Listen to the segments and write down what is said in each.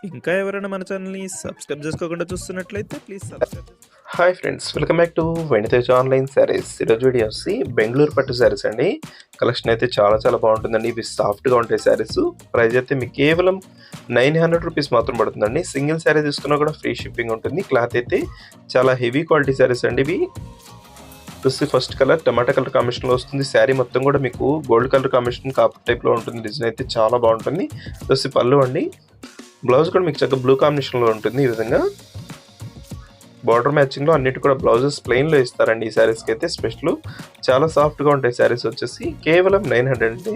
ఇంకా ఎవరైనా మన ఛానల్‌ని సబ్స్క్రైబ్ చేసుకోకుండా చూస్తున్నట్లయితే please subscribe hi friends, welcome back to వెనితేజ్ online saris. ఈరోజు వీడియో వచ్చి బెంగళూరు పట్టు శారీస్ అండి. కలెక్షన్ అయితే చాలా బాగుంటుందండి. ఇవి సాఫ్ట్గా ఉంటాయి శారీస్. ప్రైస్ అయితే మీకు కేవలం 900 రూపీస్ మాత్రం పడుతుందండి. సింగిల్ శారీ తీసుకున్నా కూడా ఫ్రీ షిప్పింగ్ ఉంటుంది. క్లాత్ అయితే చాలా హెవీ క్వాలిటీ శారీస్ అండి. ఇవి చూసి ఫస్ట్ కలర్ టమాటా కలర్ కాంబినేషన్లో వస్తుంది. శారీ మొత్తం కూడా మీకు గోల్డ్ కలర్ కాంబినేషన్ కాపర్ టైప్లో ఉంటుంది. డిజైన్ అయితే చాలా బాగుంటుంది. చూసి పళ్ళు అండి. బ్లౌజ్ కూడా మీకు చక్కగా బ్లూ కాంబినేషన్లో ఉంటుంది. ఈ విధంగా బార్డర్ మ్యాచింగ్లో అన్నిటి కూడా బ్లౌజెస్ ప్లెయిన్లో ఇస్తారండి. ఈ శారీస్కి అయితే స్పెషల్ చాలా సాఫ్ట్గా ఉంటాయి. శారీస్ వచ్చేసి కేవలం 900 అండి.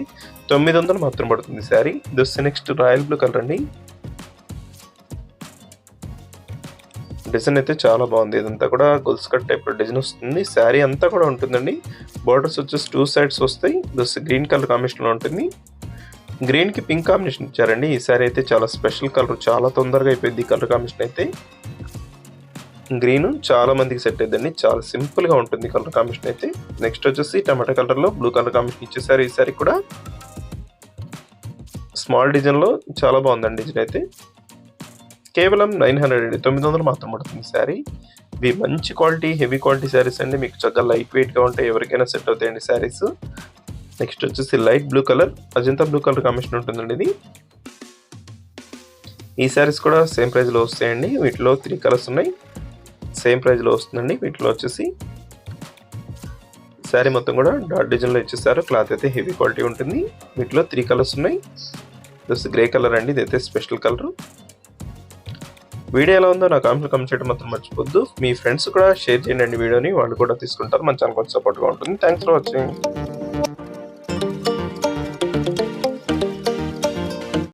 900 మాత్రం పడుతుంది శారీ. దొస్తే నెక్స్ట్ రాయల్ బ్లూ కలర్ అండి. డిజైన్ అయితే చాలా బాగుంది. ఇదంతా కూడా గొలుసు కట్ టైప్ డిజైన్ వస్తుంది. శారీ అంతా కూడా ఉంటుందండి. బార్డర్స్ వచ్చేసి 2 సైడ్స్ వస్తాయి. దొస్తే గ్రీన్ కలర్ కాంబినేషన్లో ఉంటుంది. గ్రీన్కి పింక్ కాంబినేషన్ ఇచ్చారండి. ఈ శారీ అయితే చాలా స్పెషల్ కలర్, చాలా తొందరగా అయిపోయింది ఈ కలర్ కాంబినేషన్ అయితే. గ్రీన్ చాలా మందికి సెట్ అయ్యిందండి. చాలా సింపుల్గా ఉంటుంది కలర్ కాంబినేషన్ అయితే. నెక్స్ట్ వచ్చేసి టమాటా కలర్లో బ్లూ కలర్ కాంబినేషన్ ఇచ్చేసారు. ఈ శారీ కూడా స్మాల్ డిజైన్లో చాలా బాగుందండి. డిజైన్ అయితే కేవలం 900 అండి. 900 మాత్రం పడుతుంది శారీ. ఇవి మంచి క్వాలిటీ హెవీ క్వాలిటీ శారీస్ అండి. మీకు చక్కగా లైట్ వెయిట్గా ఉంటాయి. ఎవరికైనా సెట్ అవుతాయండి శారీస్. నెక్స్ట్ వచ్చేసి light blue colour, Ajanta blue colour combination ఉంటుందండి ఇది. ఈ శారీస్ కూడా సేమ్ ప్రైస్లో వస్తాయండి. వీటిలో 3 కలర్స్ ఉన్నాయి. సేమ్ ప్రైస్లో వస్తుందండి. వీటిలో వచ్చేసి శారీ మొత్తం కూడా డాట్ డిజైన్లో ఇచ్చేసారు. క్లాత్ అయితే హెవీ క్వాలిటీ ఉంటుంది. వీటిలో 3 కలర్స్ ఉన్నాయి. జస్ట్ గ్రే కలర్ అండి. ఇదైతే స్పెషల్ కలర్. వీడియో ఎలా ఉందో నా కామెంట్ చేయడం మాత్రం మర్చిపోద్దు. మీ ఫ్రెండ్స్ కూడా షేర్ చేయండి వీడియోని, వాళ్ళు కూడా తీసుకుంటారు. మన ఛానల్ కొంచెం సపోర్ట్గా ఉంటుంది. Thanks for watching.